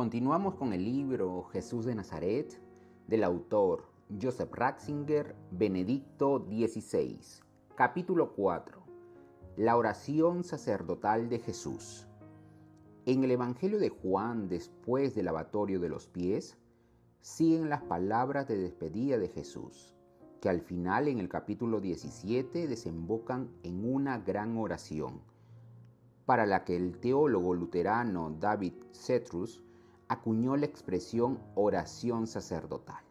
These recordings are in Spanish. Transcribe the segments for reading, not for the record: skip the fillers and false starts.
Continuamos con el libro Jesús de Nazaret, del autor Joseph Ratzinger, Benedicto XVI. Capítulo 4. La oración sacerdotal de Jesús. En el Evangelio de Juan, después del lavatorio de los pies, siguen las palabras de despedida de Jesús, que al final en el capítulo 17 desembocan en una gran oración, para la que el teólogo luterano David Cetrus acuñó la expresión oración sacerdotal.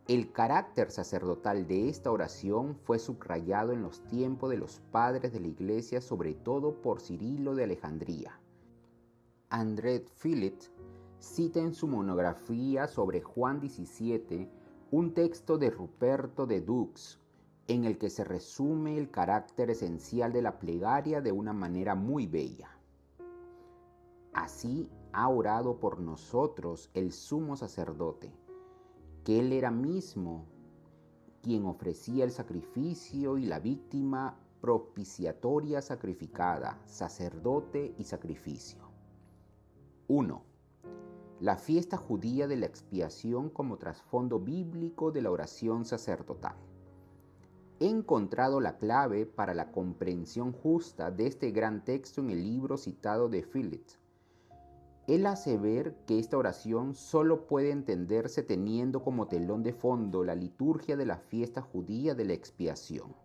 El carácter sacerdotal de esta oración fue subrayado en los tiempos de los padres de la Iglesia, sobre todo por Cirilo de Alejandría. André Philip cita en su monografía sobre Juan 17 un texto de Ruperto de Dux, en el que se resume el carácter esencial de la plegaria de una manera muy bella. Así ha orado por nosotros el sumo sacerdote, que él era mismo quien ofrecía el sacrificio y la víctima propiciatoria sacrificada, sacerdote y sacrificio. 1. La fiesta judía de la expiación como trasfondo bíblico de la oración sacerdotal. He encontrado la clave para la comprensión justa de este gran texto en el libro citado de Philip. Él hace ver que esta oración solo puede entenderse teniendo como telón de fondo la liturgia de la fiesta judía de la expiación.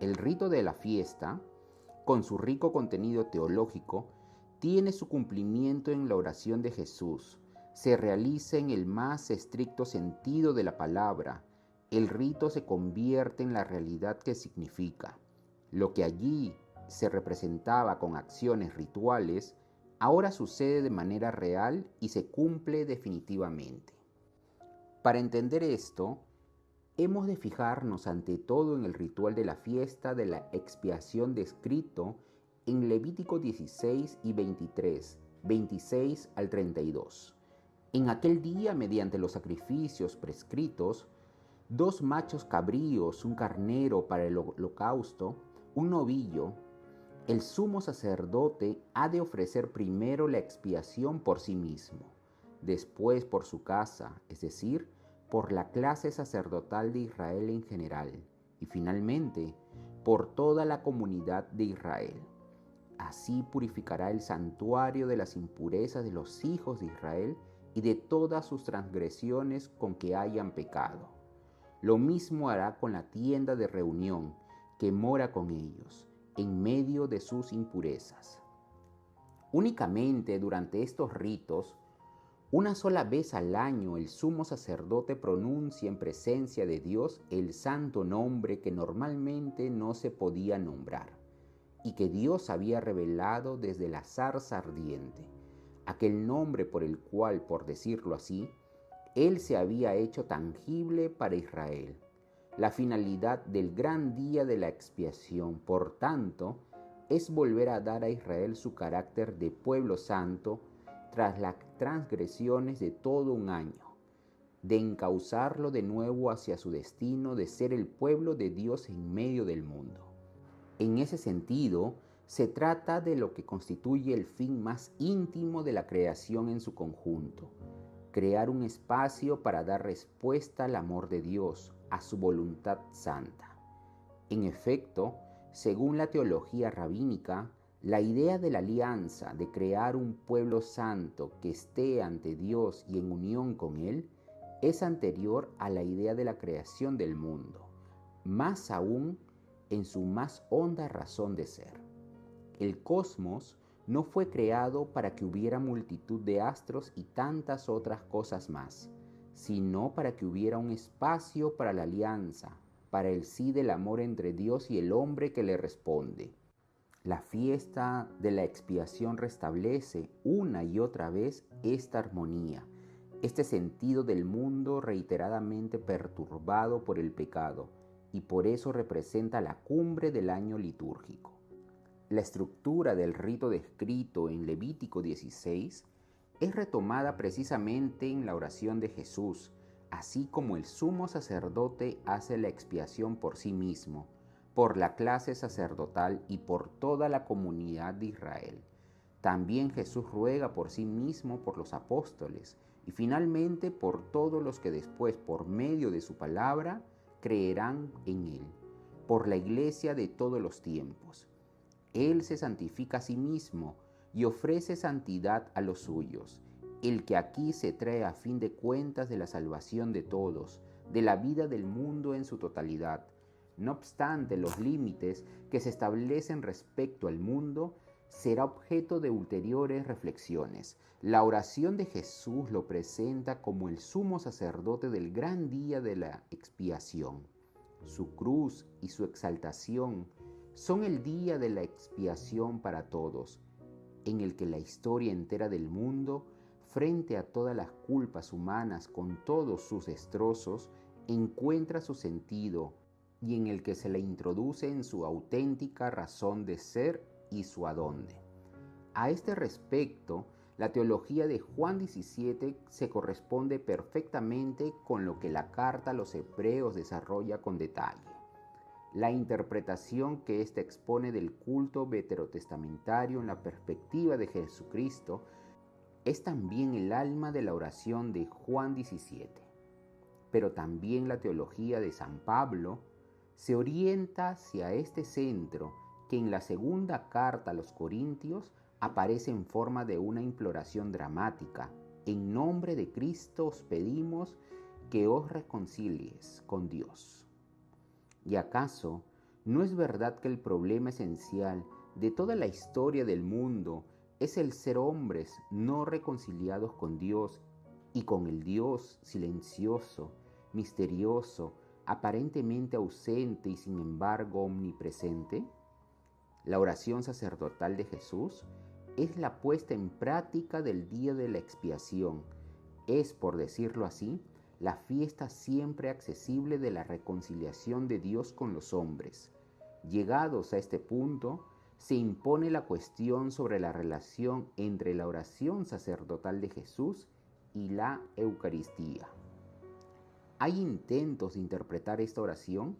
El rito de la fiesta, con su rico contenido teológico, tiene su cumplimiento en la oración de Jesús. Se realiza en el más estricto sentido de la palabra. El rito se convierte en la realidad que significa. Lo que allí se representaba con acciones rituales, ahora sucede de manera real y se cumple definitivamente. Para entender esto, hemos de fijarnos ante todo en el ritual de la fiesta de la expiación descrito en Levítico 16 y 23, 26 al 32. En aquel día, mediante los sacrificios prescritos, 2 machos cabríos, un carnero para el holocausto, un novillo, el sumo sacerdote ha de ofrecer primero la expiación por sí mismo, después por su casa, es decir, por la clase sacerdotal de Israel en general, y finalmente por toda la comunidad de Israel. Así purificará el santuario de las impurezas de los hijos de Israel y de todas sus transgresiones con que hayan pecado. Lo mismo hará con la tienda de reunión que mora con ellos, en medio de sus impurezas. Únicamente durante estos ritos, una sola vez al año el sumo sacerdote pronuncia en presencia de Dios el santo nombre que normalmente no se podía nombrar y que Dios había revelado desde la zarza ardiente, aquel nombre por el cual, por decirlo así, Él se había hecho tangible para Israel. La finalidad del gran día de la expiación, por tanto, es volver a dar a Israel su carácter de pueblo santo tras las transgresiones de todo un año, de encauzarlo de nuevo hacia su destino de ser el pueblo de Dios en medio del mundo. En ese sentido, se trata de lo que constituye el fin más íntimo de la creación en su conjunto: crear un espacio para dar respuesta al amor de Dios, a su voluntad santa. En efecto, según la teología rabínica, la idea de la alianza, de crear un pueblo santo que esté ante Dios y en unión con Él, es anterior a la idea de la creación del mundo, más aún en su más honda razón de ser. El cosmos no fue creado para que hubiera multitud de astros y tantas otras cosas más, sino para que hubiera un espacio para la alianza, para el sí del amor entre Dios y el hombre que le responde. La fiesta de la expiación restablece una y otra vez esta armonía, este sentido del mundo reiteradamente perturbado por el pecado, y por eso representa la cumbre del año litúrgico. La estructura del rito descrito en Levítico 16 es retomada precisamente en la oración de Jesús, así como el sumo sacerdote hace la expiación por sí mismo, por la clase sacerdotal y por toda la comunidad de Israel. También Jesús ruega por sí mismo, por los apóstoles y finalmente por todos los que después, por medio de su palabra, creerán en Él, por la iglesia de todos los tiempos. Él se santifica a sí mismo y ofrece santidad a los suyos, el que aquí se trae a fin de cuentas de la salvación de todos, de la vida del mundo en su totalidad. No obstante, los límites que se establecen respecto al mundo será objeto de ulteriores reflexiones. La oración de Jesús lo presenta como el sumo sacerdote del gran día de la expiación. Su cruz y su exaltación son el día de la expiación para todos, en el que la historia entera del mundo, frente a todas las culpas humanas con todos sus destrozos, encuentra su sentido y en el que se le introduce en su auténtica razón de ser y su adonde. A este respecto, la teología de Juan 17 se corresponde perfectamente con lo que la carta a los hebreos desarrolla con detalle. La interpretación que ésta expone del culto veterotestamentario en la perspectiva de Jesucristo es también el alma de la oración de Juan 17. Pero también la teología de San Pablo se orienta hacia este centro que en la segunda carta a los Corintios aparece en forma de una imploración dramática. En nombre de Cristo os pedimos que os reconcilies con Dios. ¿Y acaso no es verdad que el problema esencial de toda la historia del mundo es el ser hombres no reconciliados con Dios y con el Dios silencioso, misterioso, aparentemente ausente y sin embargo omnipresente? La oración sacerdotal de Jesús es la puesta en práctica del día de la expiación. Es, por decirlo así, la fiesta siempre accesible de la reconciliación de Dios con los hombres. Llegados a este punto, se impone la cuestión sobre la relación entre la oración sacerdotal de Jesús y la Eucaristía. Hay intentos de interpretar esta oración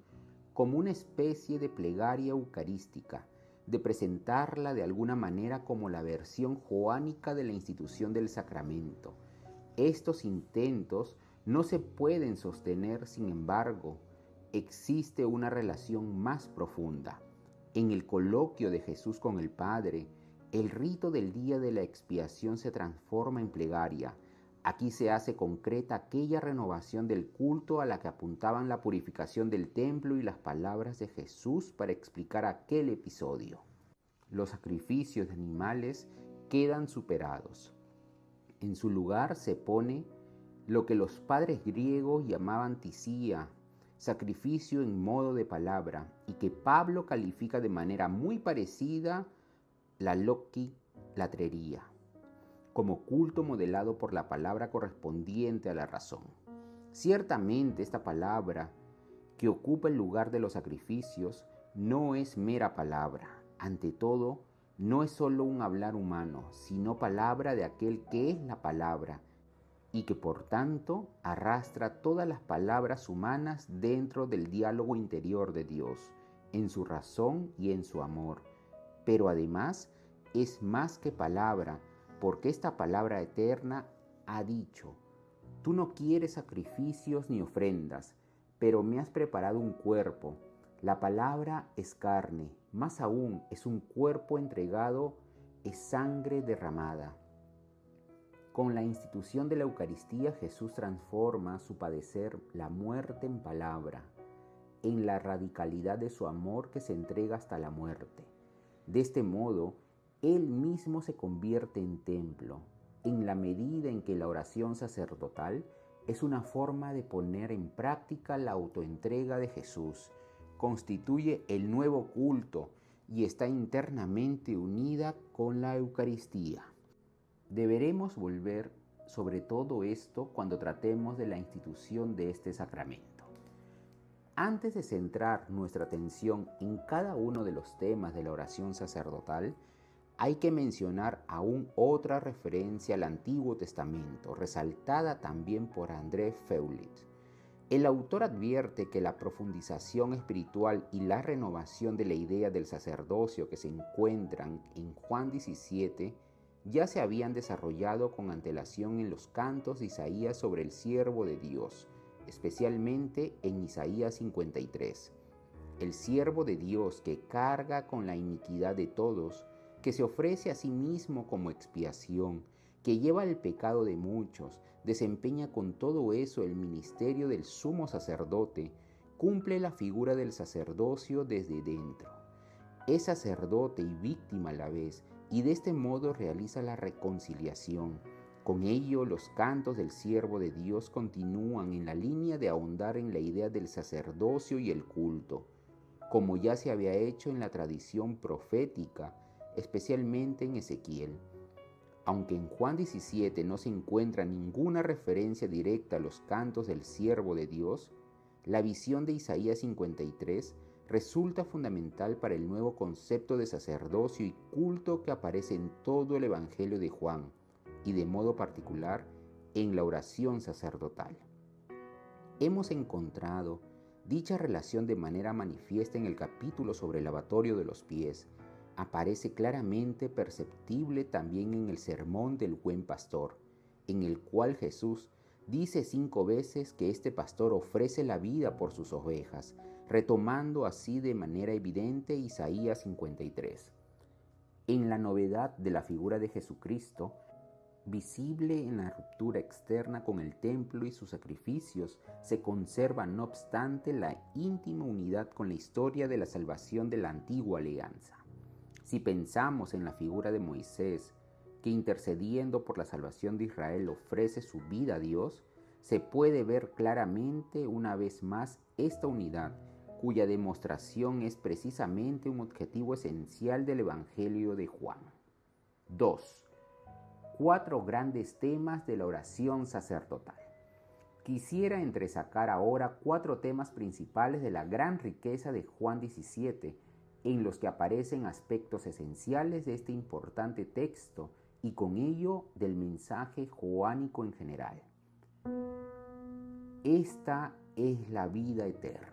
como una especie de plegaria eucarística, de presentarla de alguna manera como la versión joánica de la institución del sacramento. Estos intentos no se pueden sostener, sin embargo, existe una relación más profunda. En el coloquio de Jesús con el Padre, el rito del día de la expiación se transforma en plegaria. Aquí se hace concreta aquella renovación del culto a la que apuntaban la purificación del templo y las palabras de Jesús para explicar aquel episodio. Los sacrificios de animales quedan superados. En su lugar se pone lo que los padres griegos llamaban tisía, sacrificio en modo de palabra, y que Pablo califica de manera muy parecida la loquilatrería, como culto modelado por la palabra correspondiente a la razón. Ciertamente esta palabra, que ocupa el lugar de los sacrificios, no es mera palabra. Ante todo, no es solo un hablar humano, sino palabra de aquel que es la palabra, y que por tanto arrastra todas las palabras humanas dentro del diálogo interior de Dios, en su razón y en su amor. Pero además es más que palabra, porque esta palabra eterna ha dicho: tú no quieres sacrificios ni ofrendas, pero me has preparado un cuerpo. La palabra es carne, más aún es un cuerpo entregado, es sangre derramada. Con la institución de la Eucaristía, Jesús transforma su padecer, la muerte, en palabra, en la radicalidad de su amor que se entrega hasta la muerte. De este modo, Él mismo se convierte en templo, en la medida en que la oración sacerdotal es una forma de poner en práctica la autoentrega de Jesús, constituye el nuevo culto y está internamente unida con la Eucaristía. Deberemos volver sobre todo esto cuando tratemos de la institución de este sacramento. Antes de centrar nuestra atención en cada uno de los temas de la oración sacerdotal, hay que mencionar aún otra referencia al Antiguo Testamento, resaltada también por André Feuillet. El autor advierte que la profundización espiritual y la renovación de la idea del sacerdocio que se encuentran en Juan 17 ya se habían desarrollado con antelación en los cantos de Isaías sobre el siervo de Dios, especialmente en Isaías 53. El siervo de Dios que carga con la iniquidad de todos, que se ofrece a sí mismo como expiación, que lleva el pecado de muchos, desempeña con todo eso el ministerio del sumo sacerdote, cumple la figura del sacerdocio desde dentro. Es sacerdote y víctima a la vez, y de este modo realiza la reconciliación. Con ello, los cantos del siervo de Dios continúan en la línea de ahondar en la idea del sacerdocio y el culto, como ya se había hecho en la tradición profética, especialmente en Ezequiel. Aunque en Juan 17 no se encuentra ninguna referencia directa a los cantos del siervo de Dios, la visión de Isaías 53 resulta fundamental para el nuevo concepto de sacerdocio y culto que aparece en todo el Evangelio de Juan, y de modo particular en la oración sacerdotal. Hemos encontrado dicha relación de manera manifiesta en el capítulo sobre el lavatorio de los pies. Aparece claramente perceptible también en el sermón del buen pastor, en el cual Jesús dice 5 veces que este pastor ofrece la vida por sus ovejas, retomando así de manera evidente Isaías 53. En la novedad de la figura de Jesucristo, visible en la ruptura externa con el templo y sus sacrificios, se conserva no obstante la íntima unidad con la historia de la salvación de la antigua alianza. Si pensamos en la figura de Moisés, que intercediendo por la salvación de Israel ofrece su vida a Dios, se puede ver claramente una vez más esta unidad, cuya demostración es precisamente un objetivo esencial del Evangelio de Juan. 2. 4 grandes temas de la oración sacerdotal. Quisiera entresacar ahora 4 temas principales de la gran riqueza de Juan 17, en los que aparecen aspectos esenciales de este importante texto y con ello del mensaje joánico en general. Esta es la vida eterna.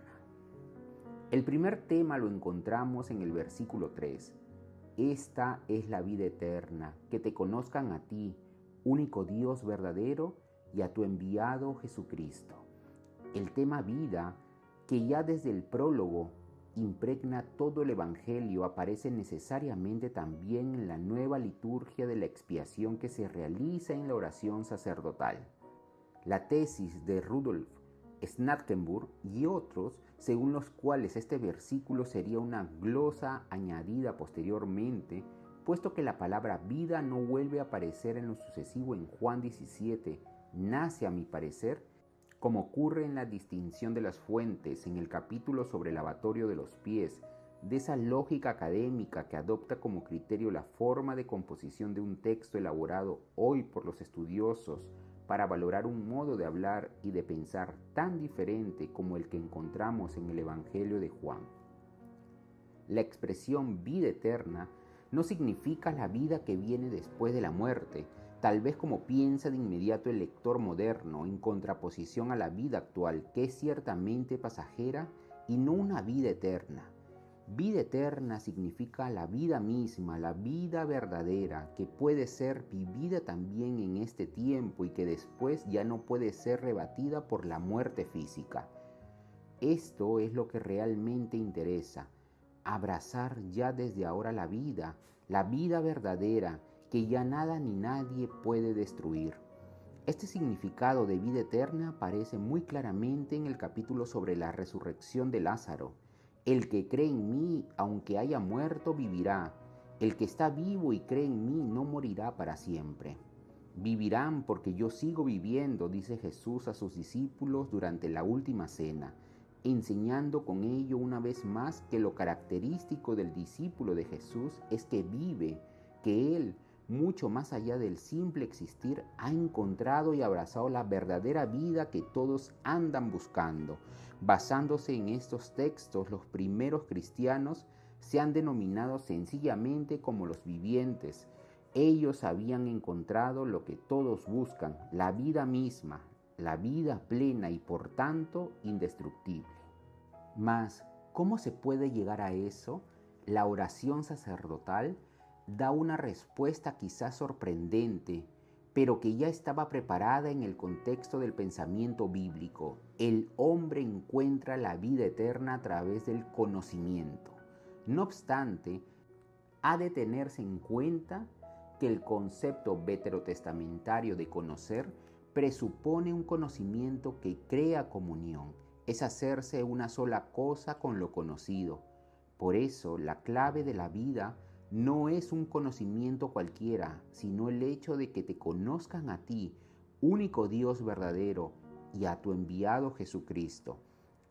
El primer tema lo encontramos en el versículo 3. Esta es la vida eterna, que te conozcan a ti, único Dios verdadero, y a tu enviado Jesucristo. El tema vida, que ya desde el prólogo impregna todo el Evangelio, aparece necesariamente también en la nueva liturgia de la expiación que se realiza en la oración sacerdotal. La tesis de Rudolf Schnackenburg y otros, según los cuales este versículo sería una glosa añadida posteriormente, puesto que la palabra vida no vuelve a aparecer en lo sucesivo en Juan 17, nace a mi parecer, como ocurre en la distinción de las fuentes en el capítulo sobre el lavatorio de los pies, de esa lógica académica que adopta como criterio la forma de composición de un texto elaborado hoy por los estudiosos para valorar un modo de hablar y de pensar tan diferente como el que encontramos en el Evangelio de Juan. La expresión vida eterna no significa la vida que viene después de la muerte, tal vez como piensa de inmediato el lector moderno, en contraposición a la vida actual, que es ciertamente pasajera y no una vida eterna. Vida eterna significa la vida misma, la vida verdadera, que puede ser vivida también en este tiempo y que después ya no puede ser rebatida por la muerte física. Esto es lo que realmente interesa, abrazar ya desde ahora la vida verdadera, que ya nada ni nadie puede destruir. Este significado de vida eterna aparece muy claramente en el capítulo sobre la resurrección de Lázaro. El que cree en mí, aunque haya muerto, vivirá. El que está vivo y cree en mí no morirá para siempre. Vivirán porque yo sigo viviendo, dice Jesús a sus discípulos durante la última cena, enseñando con ello una vez más que lo característico del discípulo de Jesús es que vive, que él, mucho más allá del simple existir, ha encontrado y abrazado la verdadera vida que todos andan buscando. Basándose en estos textos, los primeros cristianos se han denominado sencillamente como los vivientes. Ellos habían encontrado lo que todos buscan, la vida misma, la vida plena y por tanto indestructible. Mas, ¿cómo se puede llegar a eso? La oración sacerdotal da una respuesta quizás sorprendente, pero que ya estaba preparada en el contexto del pensamiento bíblico. El hombre encuentra la vida eterna a través del conocimiento. No obstante, ha de tenerse en cuenta que el concepto veterotestamentario de conocer presupone un conocimiento que crea comunión, es hacerse una sola cosa con lo conocido. Por eso, la clave de la vida no es un conocimiento cualquiera, sino el hecho de que te conozcan a ti, único Dios verdadero, y a tu enviado Jesucristo.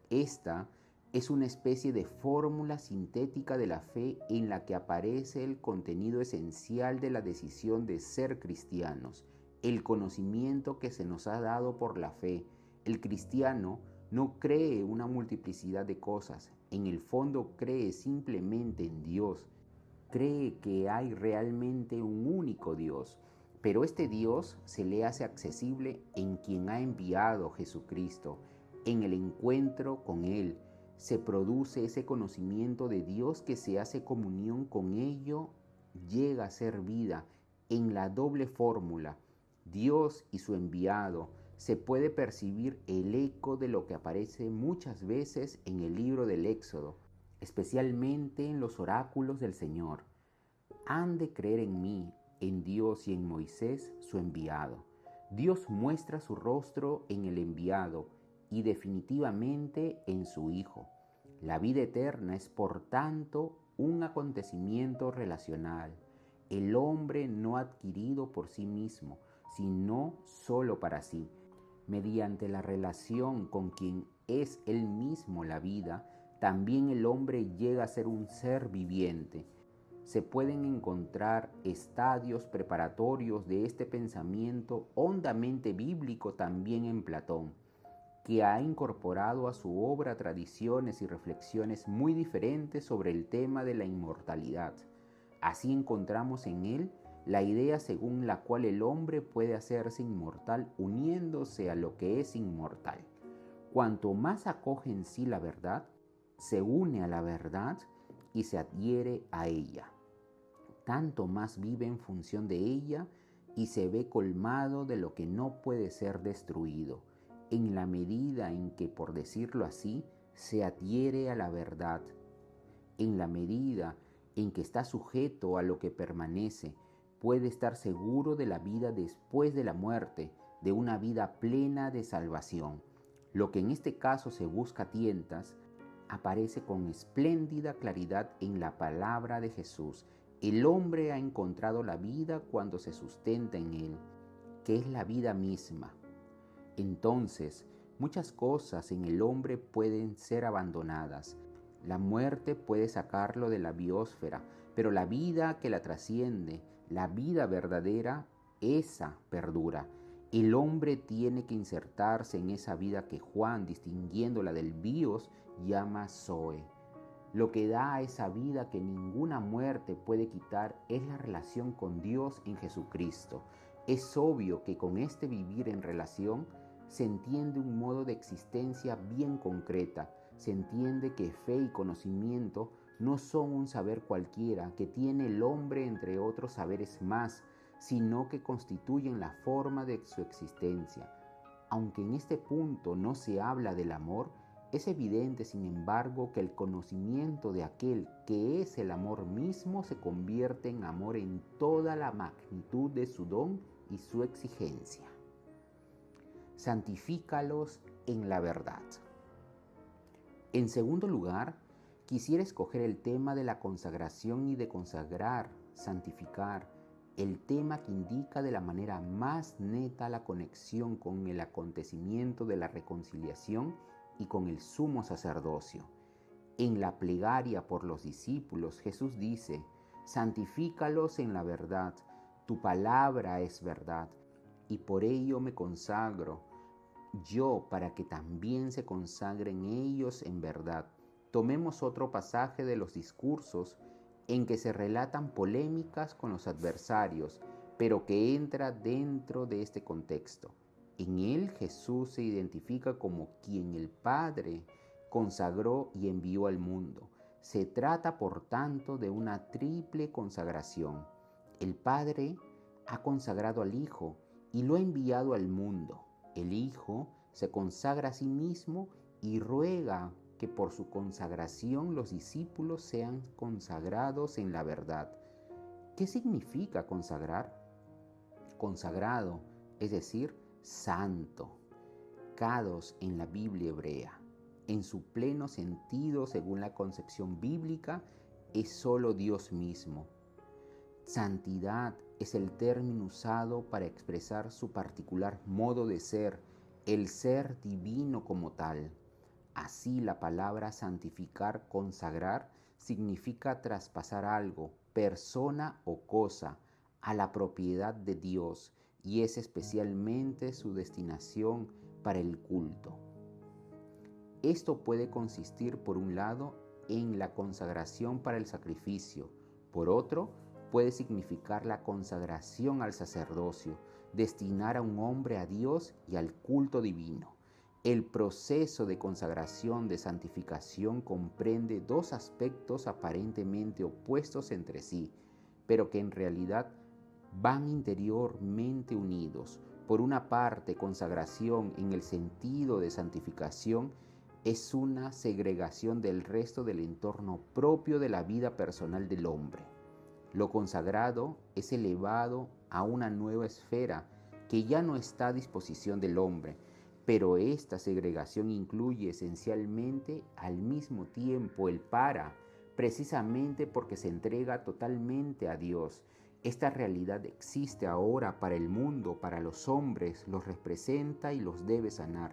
Esta es una especie de fórmula sintética de la fe en la que aparece el contenido esencial de la decisión de ser cristianos, el conocimiento que se nos ha dado por la fe. El cristiano no cree una multiplicidad de cosas, en el fondo cree simplemente en Dios, cree que hay realmente un único Dios, pero este Dios se le hace accesible en quien ha enviado Jesucristo. En el encuentro con Él se produce ese conocimiento de Dios que se hace comunión con ello, llega a ser vida. En la doble fórmula, Dios y su enviado, se puede percibir el eco de lo que aparece muchas veces en el libro del Éxodo, especialmente en los oráculos del Señor. Han de creer en mí, en Dios y en Moisés, su enviado. Dios muestra su rostro en el enviado y definitivamente en su Hijo. La vida eterna es, por tanto, un acontecimiento relacional. El hombre no adquirido por sí mismo, sino solo para sí. Mediante la relación con quien es él mismo la vida, también el hombre llega a ser un ser viviente. Se pueden encontrar estadios preparatorios de este pensamiento hondamente bíblico también en Platón, que ha incorporado a su obra tradiciones y reflexiones muy diferentes sobre el tema de la inmortalidad. Así encontramos en él la idea según la cual el hombre puede hacerse inmortal uniéndose a lo que es inmortal. Cuanto más acoge en sí la verdad, se une a la verdad y se adhiere a ella, tanto más vive en función de ella y se ve colmado de lo que no puede ser destruido, en la medida en que, por decirlo así, se adhiere a la verdad, en la medida en que está sujeto a lo que permanece, puede estar seguro de la vida después de la muerte, de una vida plena de salvación. Lo que en este caso se busca a tientas, aparece con espléndida claridad en la palabra de Jesús. El hombre ha encontrado la vida cuando se sustenta en él, que es la vida misma. Entonces, muchas cosas en el hombre pueden ser abandonadas. La muerte puede sacarlo de la biosfera, pero la vida que la trasciende, la vida verdadera, esa perdura. El hombre tiene que insertarse en esa vida que Juan, distinguiéndola del bios, llama Zoe. Lo que da a esa vida que ninguna muerte puede quitar es la relación con Dios en Jesucristo. Es obvio que con este vivir en relación se entiende un modo de existencia bien concreta. Se entiende que fe y conocimiento no son un saber cualquiera que tiene el hombre entre otros saberes más, sino que constituyen la forma de su existencia. Aunque en este punto no se habla del amor, es evidente, sin embargo, que el conocimiento de aquel que es el amor mismo se convierte en amor en toda la magnitud de su don y su exigencia. Santifícalos en la verdad. En segundo lugar, quisiera escoger el tema de la consagración y de consagrar, santificar, el tema que indica de la manera más neta la conexión con el acontecimiento de la reconciliación y con el sumo sacerdocio. En la plegaria por los discípulos, Jesús dice: santifícalos en la verdad, tu palabra es verdad, y por ello me consagro yo para que también se consagren ellos en verdad. Tomemos otro pasaje de los discursos en que se relatan polémicas con los adversarios, pero que entra dentro de este contexto. En él Jesús se identifica como quien el Padre consagró y envió al mundo. Se trata, por tanto, de una triple consagración. El Padre ha consagrado al Hijo y lo ha enviado al mundo. El Hijo se consagra a sí mismo y ruega que por su consagración los discípulos sean consagrados en la verdad. ¿Qué significa consagrar? Consagrado, es decir, santo. Kadosh en la Biblia hebrea. En su pleno sentido, según la concepción bíblica, es solo Dios mismo. Santidad es el término usado para expresar su particular modo de ser, el ser divino como tal. Así, la palabra santificar, consagrar, significa traspasar algo, persona o cosa, a la propiedad de Dios, y es especialmente su destinación para el culto. Esto puede consistir, por un lado, en la consagración para el sacrificio, por otro, puede significar la consagración al sacerdocio, destinar a un hombre a Dios y al culto divino. El proceso de consagración, de santificación, comprende dos aspectos aparentemente opuestos entre sí, pero que en realidad van interiormente unidos. Por una parte, consagración en el sentido de santificación es una segregación del resto del entorno propio de la vida personal del hombre. Lo consagrado es elevado a una nueva esfera que ya no está a disposición del hombre, pero esta segregación incluye esencialmente al mismo tiempo el para, precisamente porque se entrega totalmente a Dios. Esta realidad existe ahora para el mundo, para los hombres, los representa y los debe sanar.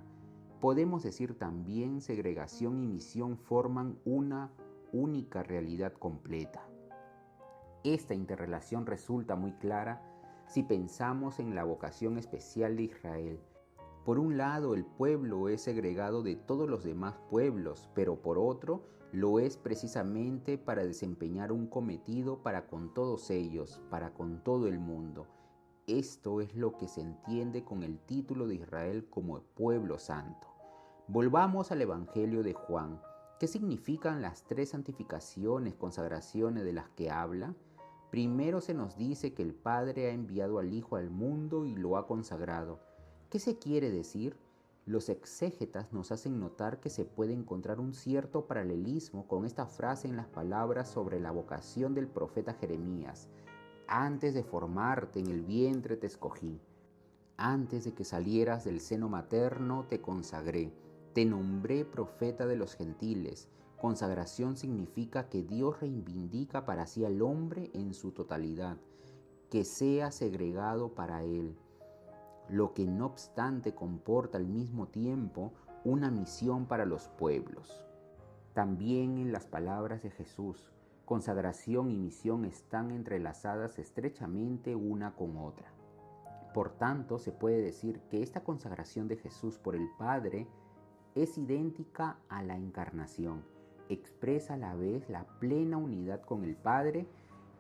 Podemos decir también segregación y misión forman una única realidad completa. Esta interrelación resulta muy clara si pensamos en la vocación especial de Israel. Por un lado, el pueblo es segregado de todos los demás pueblos, pero por otro, lo es precisamente para desempeñar un cometido para con todos ellos, para con todo el mundo. Esto es lo que se entiende con el título de Israel como pueblo santo. Volvamos al Evangelio de Juan. ¿Qué significan las tres santificaciones, consagraciones de las que habla? Primero se nos dice que el Padre ha enviado al Hijo al mundo y lo ha consagrado. ¿Qué se quiere decir? Los exégetas nos hacen notar que se puede encontrar un cierto paralelismo con esta frase en las palabras sobre la vocación del profeta Jeremías. Antes de formarte en el vientre te escogí. Antes de que salieras del seno materno te consagré. Te nombré profeta de los gentiles. Consagración significa que Dios reivindica para sí al hombre en su totalidad, que sea segregado para él, lo que no obstante comporta al mismo tiempo una misión para los pueblos. También en las palabras de Jesús, consagración y misión están entrelazadas estrechamente una con otra. Por tanto, se puede decir que esta consagración de Jesús por el Padre es idéntica a la encarnación, expresa a la vez la plena unidad con el Padre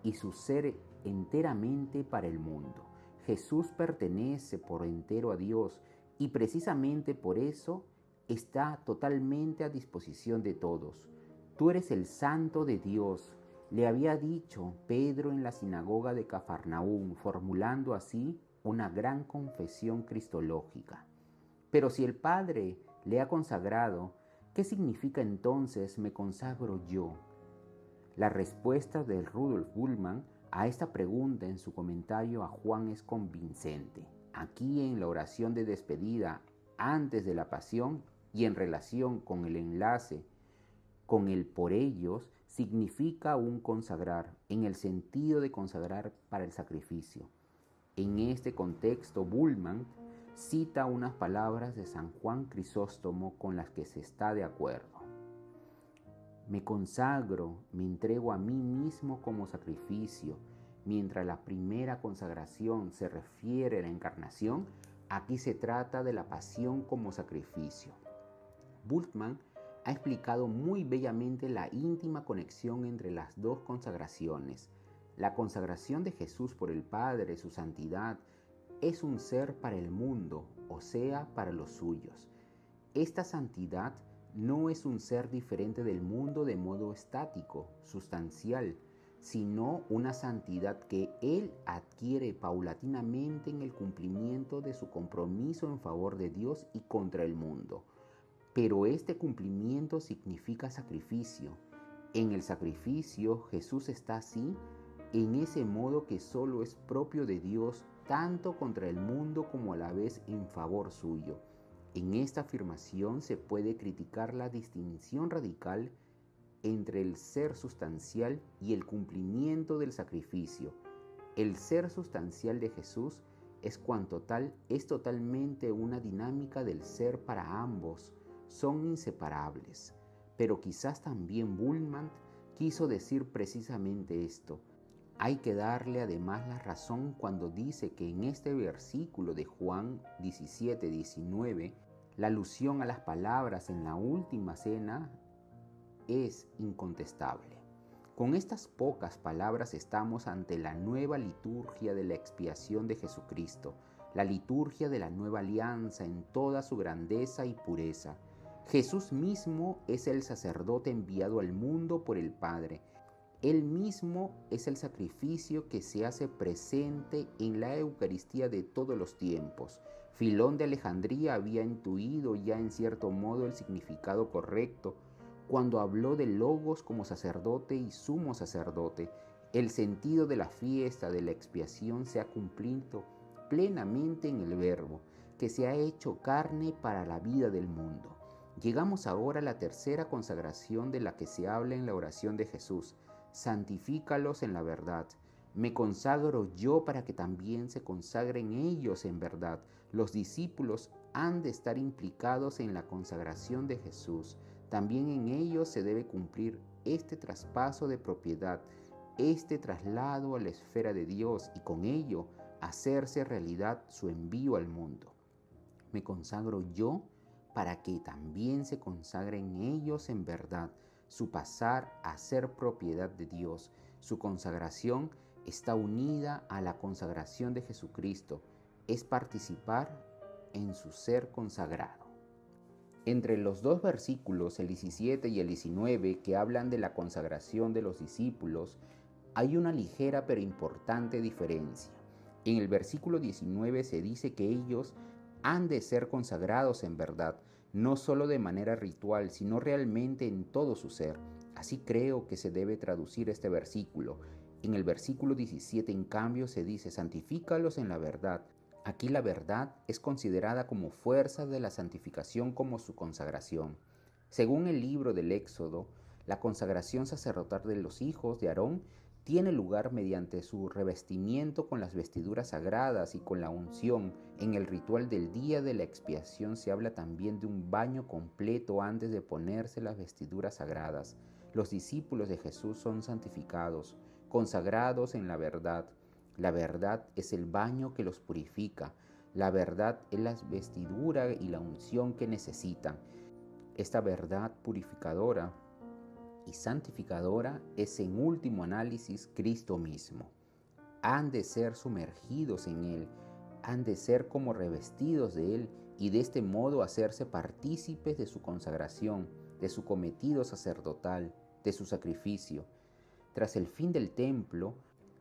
y su ser enteramente para el mundo. Jesús pertenece por entero a Dios y precisamente por eso está totalmente a disposición de todos. Tú eres el Santo de Dios, le había dicho Pedro en la sinagoga de Cafarnaúm, formulando así una gran confesión cristológica. Pero si el Padre le ha consagrado, ¿qué significa entonces me consagro yo? La respuesta de Rudolf Bultmann a esta pregunta en su comentario a Juan es convincente. Aquí en la oración de despedida antes de la pasión y en relación con el enlace con el por ellos, significa un consagrar, en el sentido de consagrar para el sacrificio. En este contexto, Bultmann cita unas palabras de San Juan Crisóstomo con las que se está de acuerdo. Me consagro, me entrego a mí mismo como sacrificio. Mientras la primera consagración se refiere a la encarnación, aquí se trata de la pasión como sacrificio. Bultmann ha explicado muy bellamente la íntima conexión entre las dos consagraciones. La consagración de Jesús por el Padre, su santidad, es un ser para el mundo, o sea, para los suyos. Esta santidad no es un ser diferente del mundo de modo estático, sustancial, sino una santidad que Él adquiere paulatinamente en el cumplimiento de su compromiso en favor de Dios y contra el mundo. Pero este cumplimiento significa sacrificio. En el sacrificio Jesús está así, en ese modo que solo es propio de Dios, tanto contra el mundo como a la vez en favor suyo. En esta afirmación se puede criticar la distinción radical entre el ser sustancial y el cumplimiento del sacrificio. El ser sustancial de Jesús es cuanto tal, es totalmente una dinámica del ser para ambos, son inseparables. Pero quizás también Bullmann quiso decir precisamente esto. Hay que darle además la razón cuando dice que en este versículo de Juan 17-19, la alusión a las palabras en la última cena es incontestable. Con estas pocas palabras estamos ante la nueva liturgia de la expiación de Jesucristo, la liturgia de la nueva alianza en toda su grandeza y pureza. Jesús mismo es el sacerdote enviado al mundo por el Padre. Él mismo es el sacrificio que se hace presente en la Eucaristía de todos los tiempos. Filón de Alejandría había intuido ya en cierto modo el significado correcto cuando habló de Logos como sacerdote y sumo sacerdote. El sentido de la fiesta de la expiación se ha cumplido plenamente en el Verbo, que se ha hecho carne para la vida del mundo. Llegamos ahora a la tercera consagración de la que se habla en la oración de Jesús. Santifícalos en la verdad. Me consagro yo para que también se consagren ellos en verdad. Los discípulos han de estar implicados en la consagración de Jesús. También en ellos se debe cumplir este traspaso de propiedad, este traslado a la esfera de Dios y con ello hacerse realidad su envío al mundo. Me consagro yo para que también se consagren ellos en verdad, su pasar a ser propiedad de Dios. Su consagración está unida a la consagración de Jesucristo, es participar en su ser consagrado. Entre los dos versículos, el 17 y el 19, que hablan de la consagración de los discípulos, hay una ligera pero importante diferencia. En el versículo 19 se dice que ellos han de ser consagrados en verdad, no solo de manera ritual, sino realmente en todo su ser. Así creo que se debe traducir este versículo. En el versículo 17, en cambio, se dice: santifícalos en la verdad. Aquí la verdad es considerada como fuerza de la santificación, como su consagración. Según el libro del Éxodo, la consagración sacerdotal de los hijos de Aarón tiene lugar mediante su revestimiento con las vestiduras sagradas y con la unción. En el ritual del día de la expiación se habla también de un baño completo antes de ponerse las vestiduras sagradas. Los discípulos de Jesús son santificados, consagrados en la verdad. La verdad es el baño que los purifica. La verdad es la vestidura y la unción que necesitan. Esta verdad purificadora y santificadora es en último análisis Cristo mismo. Han de ser sumergidos en Él, han de ser como revestidos de Él y de este modo hacerse partícipes de su consagración, de su cometido sacerdotal, de su sacrificio. Tras el fin del templo,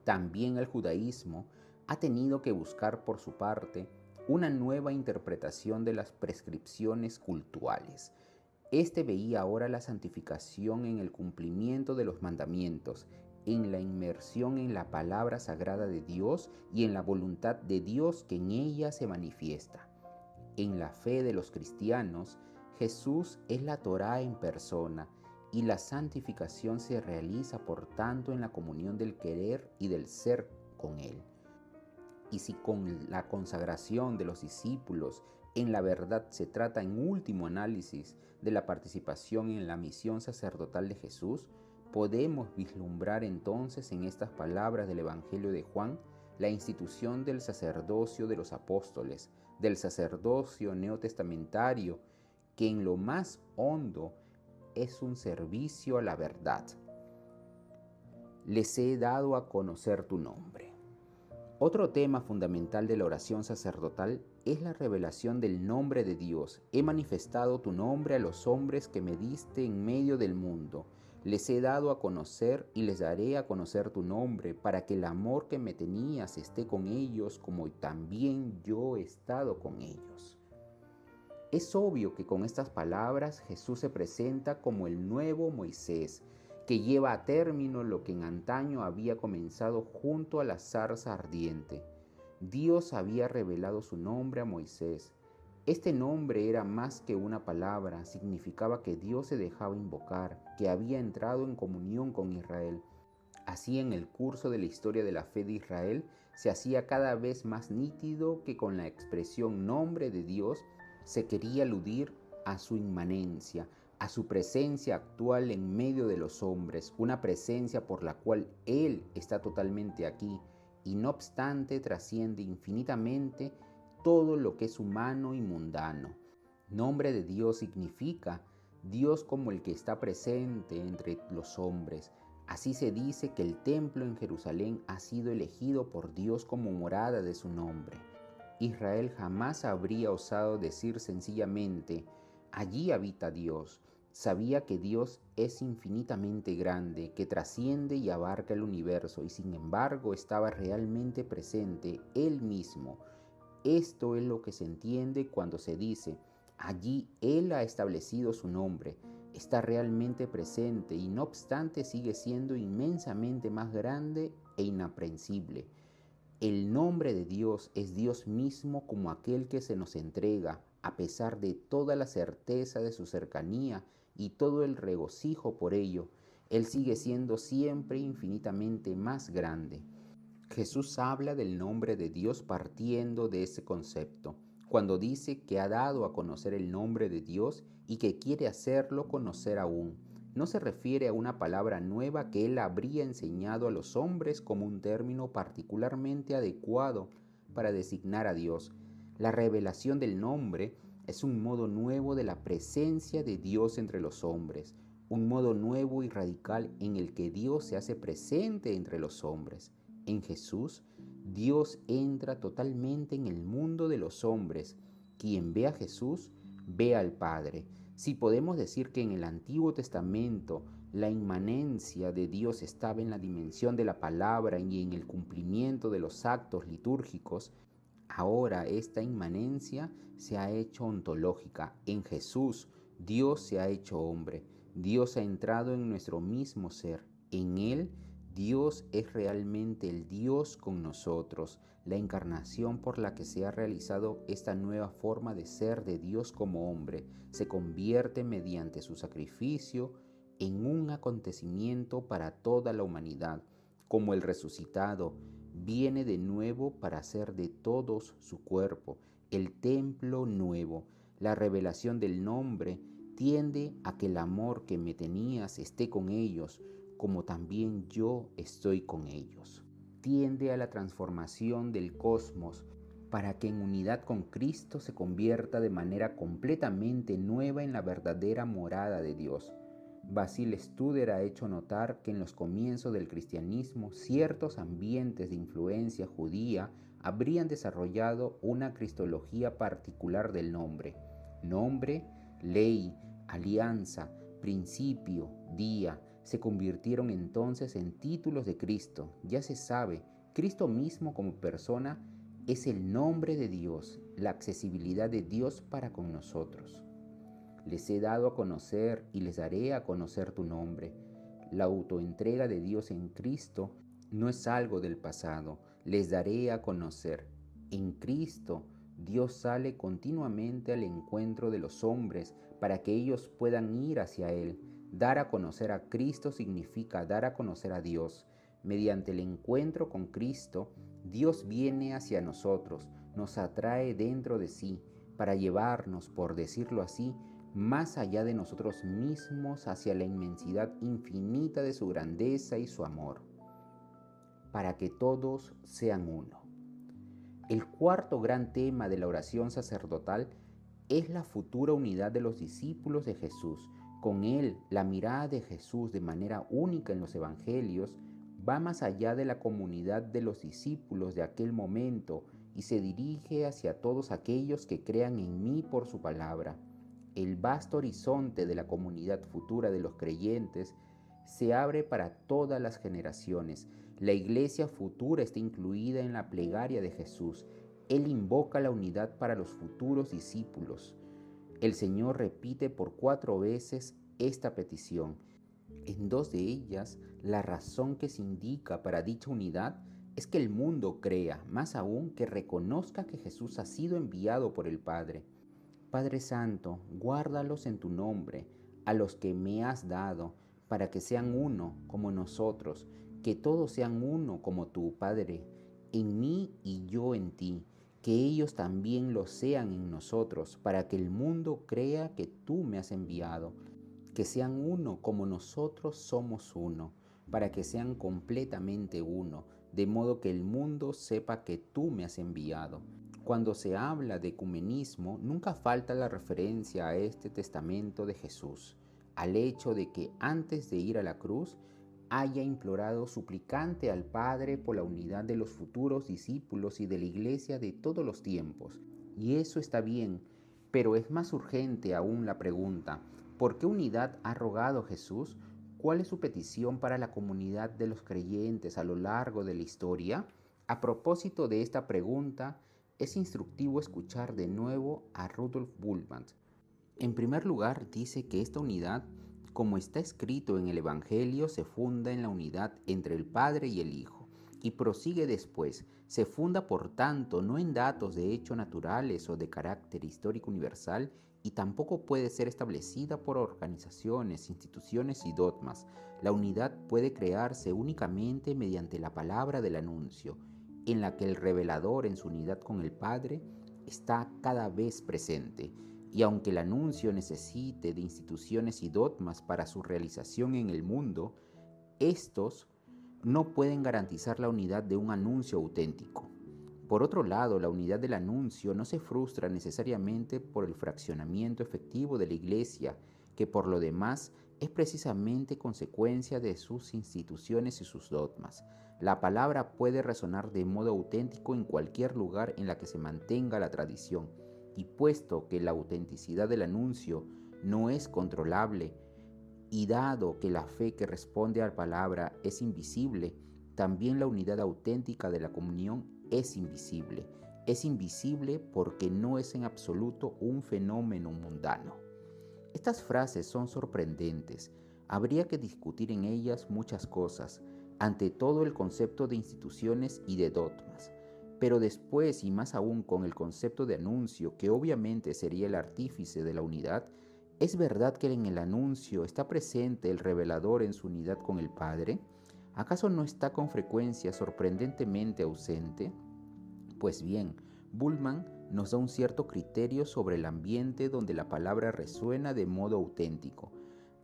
también el judaísmo ha tenido que buscar por su parte una nueva interpretación de las prescripciones cultuales. Este veía ahora la santificación en el cumplimiento de los mandamientos, en la inmersión en la palabra sagrada de Dios y en la voluntad de Dios que en ella se manifiesta. En la fe de los cristianos, Jesús es la Torá en persona, y la santificación se realiza por tanto en la comunión del querer y del ser con Él. Y si con la consagración de los discípulos en la verdad se trata en último análisis de la participación en la misión sacerdotal de Jesús, podemos vislumbrar entonces en estas palabras del Evangelio de Juan la institución del sacerdocio de los apóstoles, del sacerdocio neotestamentario, que en lo más hondo es un servicio a la verdad. Les he dado a conocer tu nombre. Otro tema fundamental de la oración sacerdotal es la revelación del nombre de Dios. He manifestado tu nombre a los hombres que me diste en medio del mundo. Les he dado a conocer y les daré a conocer tu nombre, para que el amor que me tenías esté con ellos, como también yo he estado con ellos. Es obvio que con estas palabras Jesús se presenta como el nuevo Moisés, que lleva a término lo que en antaño había comenzado junto a la zarza ardiente. Dios había revelado su nombre a Moisés. Este nombre era más que una palabra, significaba que Dios se dejaba invocar, que había entrado en comunión con Israel. Así, en el curso de la historia de la fe de Israel, se hacía cada vez más nítido que con la expresión nombre de Dios se quería aludir a su inmanencia, a su presencia actual en medio de los hombres, una presencia por la cual Él está totalmente aquí y no obstante trasciende infinitamente todo lo que es humano y mundano. Nombre de Dios significa Dios como el que está presente entre los hombres. Así se dice que el templo en Jerusalén ha sido elegido por Dios como morada de su nombre. Israel jamás habría osado decir sencillamente, allí habita Dios. Sabía que Dios es infinitamente grande, que trasciende y abarca el universo, y sin embargo estaba realmente presente Él mismo. Esto es lo que se entiende cuando se dice, allí Él ha establecido su nombre, está realmente presente y no obstante sigue siendo inmensamente más grande e inaprehensible. El nombre de Dios es Dios mismo como aquel que se nos entrega, a pesar de toda la certeza de su cercanía y todo el regocijo por ello. Él sigue siendo siempre infinitamente más grande. Jesús habla del nombre de Dios partiendo de ese concepto, cuando dice que ha dado a conocer el nombre de Dios y que quiere hacerlo conocer aún. No se refiere a una palabra nueva que Él habría enseñado a los hombres como un término particularmente adecuado para designar a Dios. La revelación del nombre es un modo nuevo de la presencia de Dios entre los hombres, un modo nuevo y radical en el que Dios se hace presente entre los hombres. En Jesús, Dios entra totalmente en el mundo de los hombres. Quien ve a Jesús, ve al Padre. Si podemos decir que en el Antiguo Testamento la inmanencia de Dios estaba en la dimensión de la palabra y en el cumplimiento de los actos litúrgicos, ahora esta inmanencia se ha hecho ontológica. En Jesús, Dios se ha hecho hombre. Dios ha entrado en nuestro mismo ser. En Él, Dios es realmente el Dios con nosotros, la encarnación por la que se ha realizado esta nueva forma de ser de Dios como hombre, se convierte mediante su sacrificio en un acontecimiento para toda la humanidad, como el resucitado viene de nuevo para hacer de todos su cuerpo, el templo nuevo. La revelación del nombre tiende a que el amor que me tenías esté con ellos, como también yo estoy con ellos. Tiende a la transformación del cosmos para que en unidad con Cristo se convierta de manera completamente nueva en la verdadera morada de Dios. Basile Studer ha hecho notar que en los comienzos del cristianismo ciertos ambientes de influencia judía habrían desarrollado una cristología particular del nombre. Nombre, ley, alianza, principio, día, se convirtieron entonces en títulos de Cristo. Ya se sabe, Cristo mismo como persona es el nombre de Dios, la accesibilidad de Dios para con nosotros. Les he dado a conocer y les daré a conocer tu nombre. La autoentrega de Dios en Cristo no es algo del pasado. Les daré a conocer. En Cristo, Dios sale continuamente al encuentro de los hombres para que ellos puedan ir hacia Él. Dar a conocer a Cristo significa dar a conocer a Dios. Mediante el encuentro con Cristo, Dios viene hacia nosotros, nos atrae dentro de sí, para llevarnos, por decirlo así, más allá de nosotros mismos hacia la inmensidad infinita de su grandeza y su amor, para que todos sean uno. El cuarto gran tema de la oración sacerdotal es la futura unidad de los discípulos de Jesús. Con él, la mirada de Jesús de manera única en los evangelios va más allá de la comunidad de los discípulos de aquel momento y se dirige hacia todos aquellos que crean en mí por su palabra. El vasto horizonte de la comunidad futura de los creyentes se abre para todas las generaciones. La iglesia futura está incluida en la plegaria de Jesús. Él invoca la unidad para los futuros discípulos. El Señor repite por 4 veces esta petición. En 2 de ellas, la razón que se indica para dicha unidad es que el mundo crea, más aún que reconozca que Jesús ha sido enviado por el Padre. Padre Santo, guárdalos en tu nombre, a los que me has dado, para que sean uno como nosotros, que todos sean uno como tú, Padre, en mí y yo en ti, que ellos también lo sean en nosotros, para que el mundo crea que tú me has enviado, que sean uno como nosotros somos uno, para que sean completamente uno, de modo que el mundo sepa que tú me has enviado. Cuando se habla de ecumenismo, nunca falta la referencia a este testamento de Jesús, al hecho de que antes de ir a la cruz, haya implorado suplicante al Padre por la unidad de los futuros discípulos y de la iglesia de todos los tiempos. Y eso está bien, pero es más urgente aún la pregunta, ¿por qué unidad ha rogado Jesús? ¿Cuál es su petición para la comunidad de los creyentes a lo largo de la historia? A propósito de esta pregunta, es instructivo escuchar de nuevo a Rudolf Bultmann. En primer lugar, dice que esta unidad, como está escrito en el Evangelio, se funda en la unidad entre el Padre y el Hijo. Y prosigue después, se funda por tanto no en datos de hechos naturales o de carácter histórico universal, y tampoco puede ser establecida por organizaciones, instituciones y dogmas. La unidad puede crearse únicamente mediante la palabra del anuncio, en la que el revelador en su unidad con el Padre está cada vez presente. Y aunque el anuncio necesite de instituciones y dogmas para su realización en el mundo, estos no pueden garantizar la unidad de un anuncio auténtico. Por otro lado, la unidad del anuncio no se frustra necesariamente por el fraccionamiento efectivo de la Iglesia, que por lo demás es precisamente consecuencia de sus instituciones y sus dogmas. La palabra puede resonar de modo auténtico en cualquier lugar en la que se mantenga la tradición, y puesto que la autenticidad del anuncio no es controlable, y dado que la fe que responde a la palabra es invisible, también la unidad auténtica de la comunión es invisible. Es invisible porque no es en absoluto un fenómeno mundano. Estas frases son sorprendentes. Habría que discutir en ellas muchas cosas, ante todo el concepto de instituciones y de dogmas. Pero después, y más aún con el concepto de anuncio, que obviamente sería el artífice de la unidad, ¿es verdad que en el anuncio está presente el revelador en su unidad con el Padre? ¿Acaso no está con frecuencia sorprendentemente ausente? Pues bien, Bultmann nos da un cierto criterio sobre el ambiente donde la palabra resuena de modo auténtico,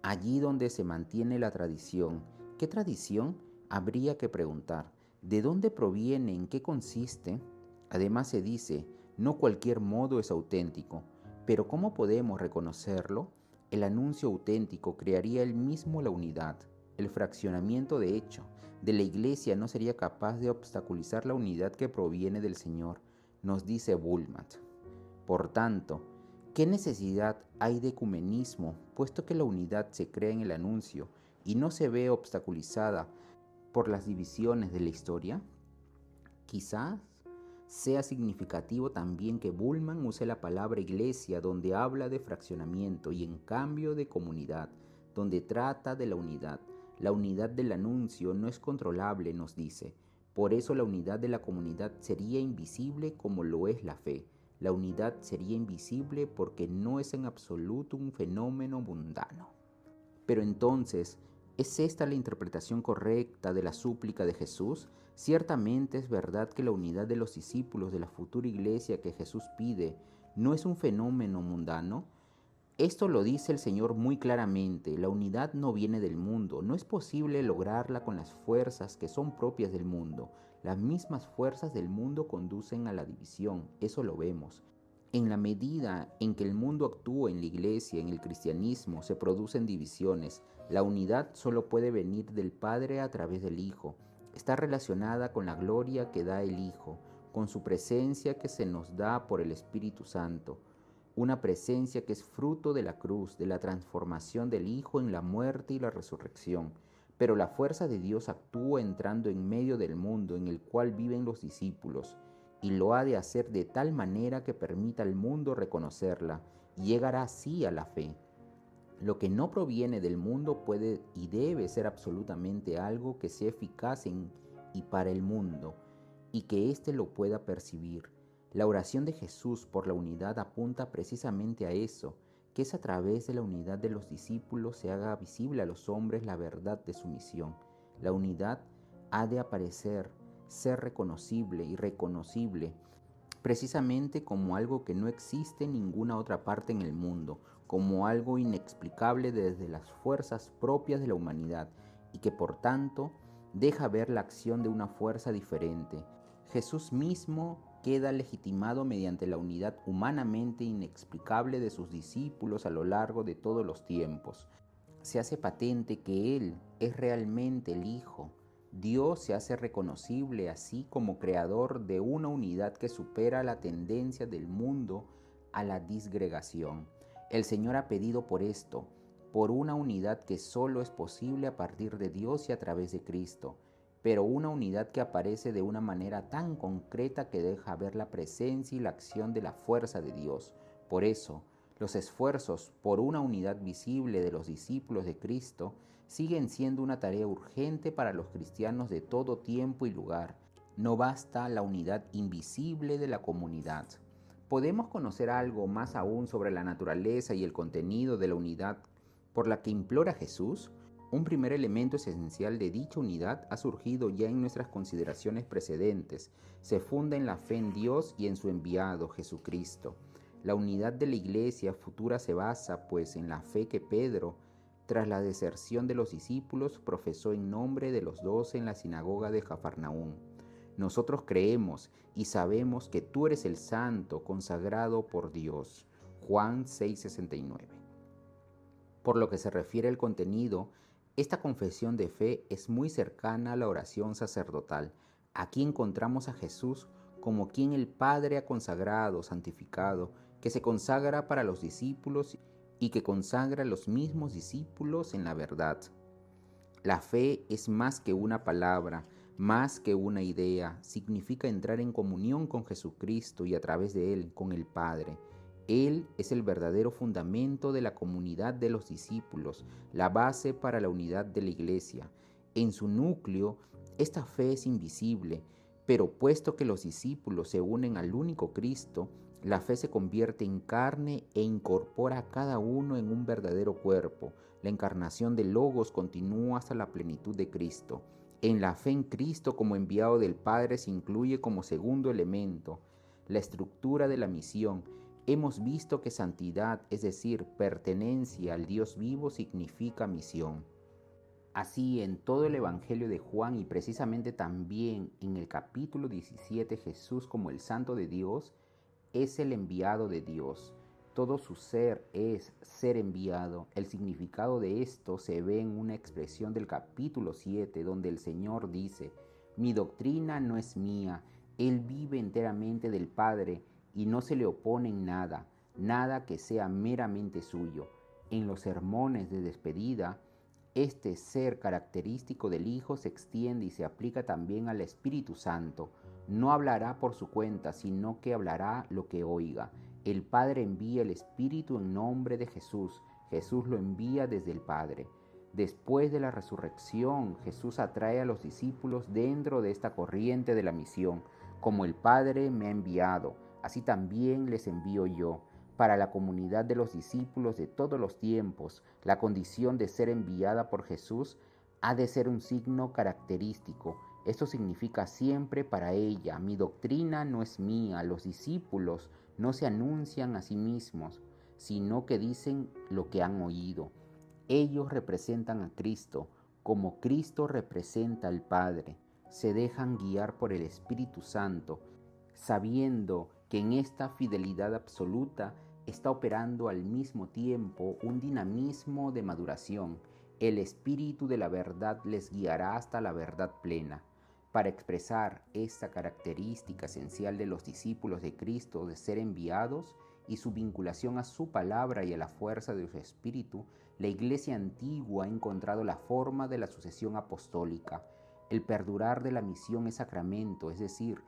allí donde se mantiene la tradición. ¿Qué tradición? Habría que preguntar. ¿De dónde proviene? ¿En qué consiste? Además se dice, no cualquier modo es auténtico, pero ¿cómo podemos reconocerlo? El anuncio auténtico crearía él mismo la unidad. El fraccionamiento de hecho de la Iglesia no sería capaz de obstaculizar la unidad que proviene del Señor, nos dice Bultmann. Por tanto, ¿qué necesidad hay de ecumenismo, puesto que la unidad se crea en el anuncio y no se ve obstaculizada por las divisiones de la historia? Quizás sea significativo también que Bultmann use la palabra iglesia donde habla de fraccionamiento y en cambio de comunidad, donde trata de la unidad. La unidad del anuncio no es controlable, nos dice. Por eso la unidad de la comunidad sería invisible como lo es la fe. La unidad sería invisible porque no es en absoluto un fenómeno mundano. Pero entonces, ¿es esta la interpretación correcta de la súplica de Jesús? Ciertamente es verdad que la unidad de los discípulos de la futura iglesia que Jesús pide no es un fenómeno mundano. Esto lo dice el Señor muy claramente. La unidad no viene del mundo. No es posible lograrla con las fuerzas que son propias del mundo. Las mismas fuerzas del mundo conducen a la división. Eso lo vemos. En la medida en que el mundo actúa en la iglesia, en el cristianismo, se producen divisiones. La unidad solo puede venir del Padre a través del Hijo. está relacionada con la gloria que da el Hijo, con su presencia que se nos da por el Espíritu Santo, una presencia que es fruto de la cruz, de la transformación del Hijo en la muerte y la resurrección. Pero la fuerza de Dios actúa entrando en medio del mundo en el cual viven los discípulos, y lo ha de hacer de tal manera que permita al mundo reconocerla, y llegará así a la fe. Lo que no proviene del mundo puede y debe ser absolutamente algo que sea eficaz en y para el mundo, y que éste lo pueda percibir. La oración de Jesús por la unidad apunta precisamente a eso, que es a través de la unidad de los discípulos se haga visible a los hombres la verdad de su misión. La unidad ha de aparecer, ser reconocible y reconocible, precisamente como algo que no existe en ninguna otra parte en el mundo, como algo inexplicable desde las fuerzas propias de la humanidad y que por tanto deja ver la acción de una fuerza diferente. Jesús mismo queda legitimado mediante la unidad humanamente inexplicable de sus discípulos a lo largo de todos los tiempos. Se hace patente que Él es realmente el Hijo. Dios se hace reconocible así como creador de una unidad que supera la tendencia del mundo a la disgregación. El Señor ha pedido por esto, por una unidad que solo es posible a partir de Dios y a través de Cristo, pero una unidad que aparece de una manera tan concreta que deja ver la presencia y la acción de la fuerza de Dios. Por eso, los esfuerzos por una unidad visible de los discípulos de Cristo siguen siendo una tarea urgente para los cristianos de todo tiempo y lugar. No basta la unidad invisible de la comunidad. ¿Podemos conocer algo más aún sobre la naturaleza y el contenido de la unidad por la que implora Jesús? Un primer elemento esencial de dicha unidad ha surgido ya en nuestras consideraciones precedentes. Se funda en la fe en Dios y en su enviado, Jesucristo. La unidad de la iglesia futura se basa, pues, en la fe que Pedro, tras la deserción de los discípulos, profesó en nombre de los 12 en la sinagoga de Cafarnaúm. Nosotros creemos y sabemos que tú eres el Santo consagrado por Dios. Juan 6:69. Por lo que se refiere al contenido, esta confesión de fe es muy cercana a la oración sacerdotal. Aquí encontramos a Jesús como quien el Padre ha consagrado, santificado, que se consagra para los discípulos y que consagra a los mismos discípulos en la verdad. La fe es más que una palabra, más que una idea, significa entrar en comunión con Jesucristo y a través de Él, con el Padre. Él es el verdadero fundamento de la comunidad de los discípulos, la base para la unidad de la iglesia. En su núcleo, esta fe es invisible, pero puesto que los discípulos se unen al único Cristo, la fe se convierte en carne e incorpora a cada uno en un verdadero cuerpo. La encarnación del Logos continúa hasta la plenitud de Cristo. En la fe en Cristo como enviado del Padre se incluye como segundo elemento la estructura de la misión. Hemos visto que santidad, es decir, pertenencia al Dios vivo, significa misión. Así, en todo el Evangelio de Juan y precisamente también en el capítulo 17, Jesús como el Santo de Dios es el enviado de Dios. Todo su ser es ser enviado. El significado de esto se ve en una expresión del capítulo 7, donde el Señor dice: mi doctrina no es mía, Él vive enteramente del Padre y no se le opone en nada, nada que sea meramente suyo. En los sermones de despedida, este ser característico del Hijo se extiende y se aplica también al Espíritu Santo. No hablará por su cuenta, sino que hablará lo que oiga. El Padre envía el Espíritu en nombre de Jesús. Jesús lo envía desde el Padre. Después de la resurrección, Jesús atrae a los discípulos dentro de esta corriente de la misión. Como el Padre me ha enviado, así también les envío yo. Para la comunidad de los discípulos de todos los tiempos, la condición de ser enviada por Jesús ha de ser un signo característico. Esto significa siempre para ella: mi doctrina no es mía. Los discípulos no se anuncian a sí mismos, sino que dicen lo que han oído. Ellos representan a Cristo, como Cristo representa al Padre. Se dejan guiar por el Espíritu Santo, sabiendo que en esta fidelidad absoluta está operando al mismo tiempo un dinamismo de maduración. El Espíritu de la verdad les guiará hasta la verdad plena. Para expresar esta característica esencial de los discípulos de Cristo de ser enviados y su vinculación a su palabra y a la fuerza de su espíritu, la Iglesia antigua ha encontrado la forma de la sucesión apostólica. El perdurar de la misión es sacramento, es decir,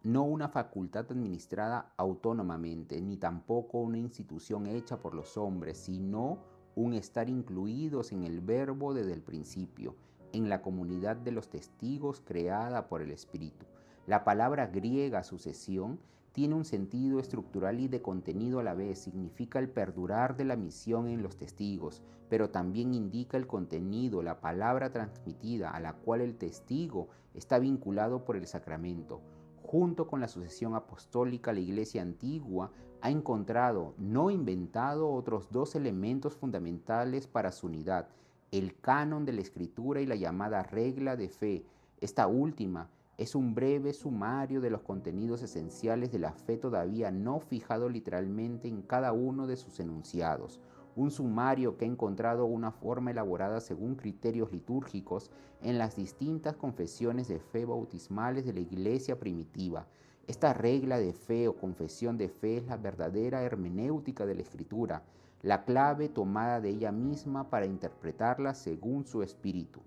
no una facultad administrada autónomamente, ni tampoco una institución hecha por los hombres, sino un estar incluidos en el Verbo desde el principio, en la comunidad de los testigos creada por el Espíritu. La palabra griega sucesión tiene un sentido estructural y de contenido a la vez. Significa el perdurar de la misión en los testigos, pero también indica el contenido, la palabra transmitida a la cual el testigo está vinculado por el sacramento. Junto con la sucesión apostólica, la Iglesia antigua ha encontrado, no inventado, otros dos elementos fundamentales para su unidad: el canon de la Escritura y la llamada regla de fe. Esta última es un breve sumario de los contenidos esenciales de la fe todavía no fijado literalmente en cada uno de sus enunciados. Un sumario que ha encontrado una forma elaborada según criterios litúrgicos en las distintas confesiones de fe bautismales de la Iglesia primitiva. Esta regla de fe o confesión de fe es la verdadera hermenéutica de la Escritura, la clave tomada de ella misma para interpretarla según su espíritu.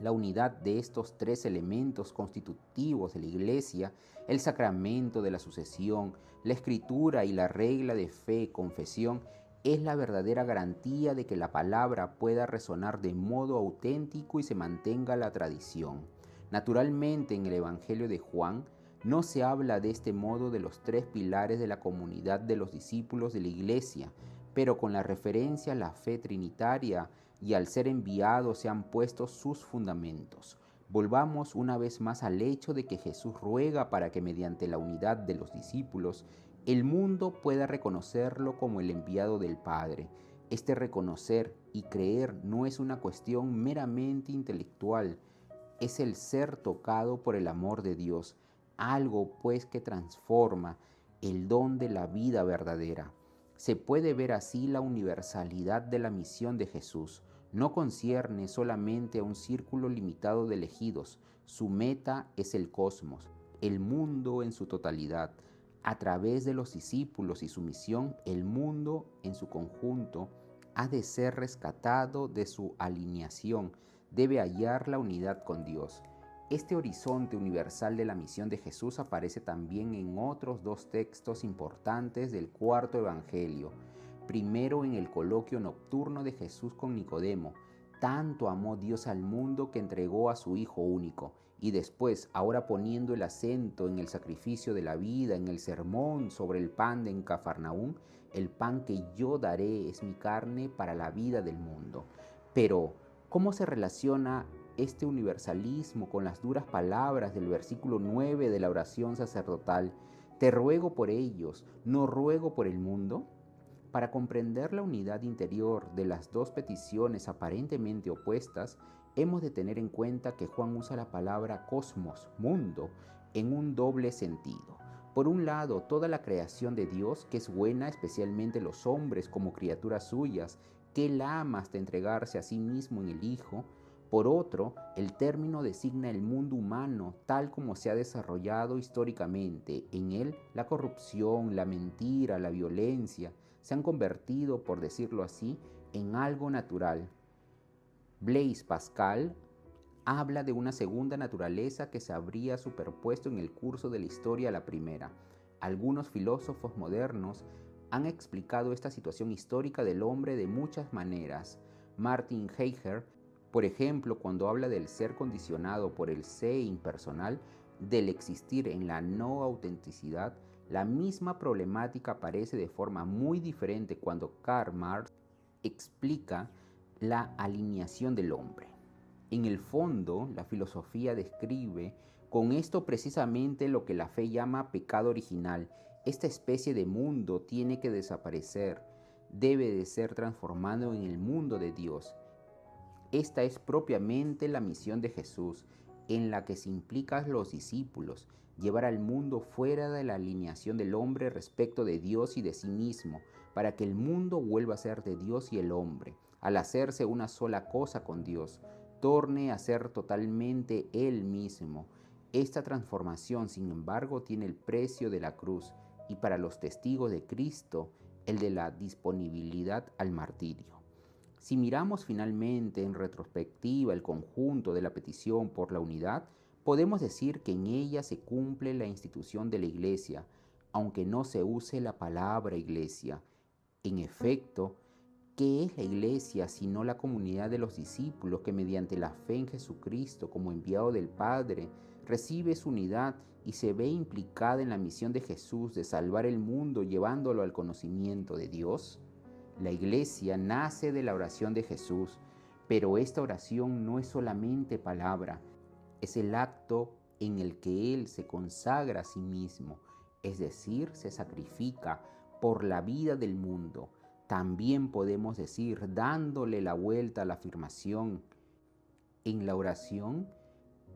La unidad de estos tres elementos constitutivos de la Iglesia, el sacramento de la sucesión, la Escritura y la regla de fe, confesión, es la verdadera garantía de que la palabra pueda resonar de modo auténtico y se mantenga la tradición. Naturalmente, en el Evangelio de Juan no se habla de este modo de los tres pilares de la comunidad de los discípulos de la Iglesia, pero con la referencia a la fe trinitaria y al ser enviados se han puesto sus fundamentos. Volvamos una vez más al hecho de que Jesús ruega para que mediante la unidad de los discípulos el mundo pueda reconocerlo como el enviado del Padre. Este reconocer y creer no es una cuestión meramente intelectual, es el ser tocado por el amor de Dios, algo pues que transforma, el don de la vida verdadera. Se puede ver así la universalidad de la misión de Jesús. No concierne solamente a un círculo limitado de elegidos. Su meta es el cosmos, el mundo en su totalidad. A través de los discípulos y su misión, el mundo en su conjunto ha de ser rescatado de su alineación, debe hallar la unidad con Dios. Este horizonte universal de la misión de Jesús aparece también en otros dos textos importantes del cuarto evangelio. Primero, en el coloquio nocturno de Jesús con Nicodemo: tanto amó Dios al mundo que entregó a su Hijo único. Y después, ahora poniendo el acento en el sacrificio de la vida, en el sermón sobre el pan en Cafarnaúm: el pan que yo daré es mi carne para la vida del mundo. Pero, ¿cómo se relaciona este universalismo con las duras palabras del versículo 9 de la oración sacerdotal? Te ruego por ellos, no ruego por el mundo. Para comprender la unidad interior de las dos peticiones aparentemente opuestas, hemos de tener en cuenta que Juan usa la palabra cosmos, mundo, en un doble sentido. Por un lado, toda la creación de Dios, que es buena, especialmente los hombres como criaturas suyas, que Él ama hasta entregarse a sí mismo en el Hijo. Por otro, el término designa el mundo humano tal como se ha desarrollado históricamente. En él, la corrupción, la mentira, la violencia se han convertido, por decirlo así, en algo natural. Blaise Pascal habla de una segunda naturaleza que se habría superpuesto en el curso de la historia a la primera. Algunos filósofos modernos han explicado esta situación histórica del hombre de muchas maneras. Martin Heidegger, por ejemplo, cuando habla del ser condicionado por el sé impersonal, del existir en la no autenticidad, la misma problemática aparece de forma muy diferente cuando Karl Marx explica la alineación del hombre. En el fondo, la filosofía describe con esto precisamente lo que la fe llama pecado original. Esta especie de mundo tiene que desaparecer, debe de ser transformado en el mundo de Dios. Esta es propiamente la misión de Jesús, en la que se implican los discípulos: llevar al mundo fuera de la alineación del hombre respecto de Dios y de sí mismo, para que el mundo vuelva a ser de Dios y el hombre, al hacerse una sola cosa con Dios, torne a ser totalmente Él mismo. Esta transformación, sin embargo, tiene el precio de la cruz y para los testigos de Cristo, el de la disponibilidad al martirio. Si miramos finalmente en retrospectiva el conjunto de la petición por la unidad, podemos decir que en ella se cumple la institución de la Iglesia, aunque no se use la palabra Iglesia. En efecto, ¿qué es la Iglesia sino la comunidad de los discípulos que mediante la fe en Jesucristo como enviado del Padre recibe su unidad y se ve implicada en la misión de Jesús de salvar el mundo llevándolo al conocimiento de Dios? La Iglesia nace de la oración de Jesús, pero esta oración no es solamente palabra, es el acto en el que Él se consagra a sí mismo, es decir, se sacrifica por la vida del mundo. También podemos decir, dándole la vuelta a la afirmación, en la oración,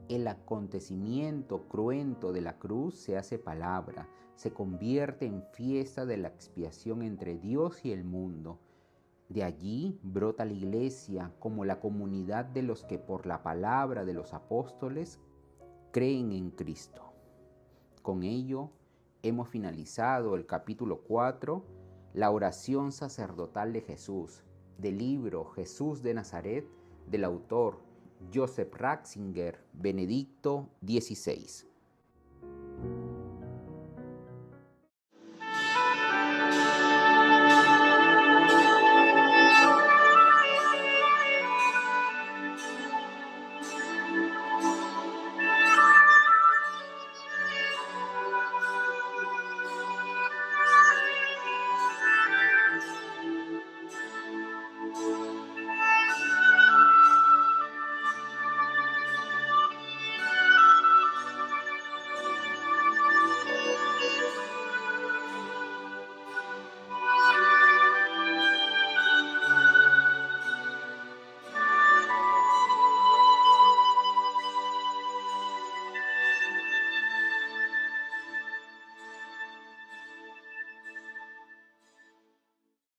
el acontecimiento cruento de la cruz se hace palabra, se convierte en fiesta de la expiación entre Dios y el mundo. De allí brota la Iglesia como la comunidad de los que por la palabra de los apóstoles creen en Cristo. Con ello hemos finalizado el capítulo 4, la oración sacerdotal de Jesús, del libro Jesús de Nazaret, del autor Joseph Ratzinger, Benedicto XVI.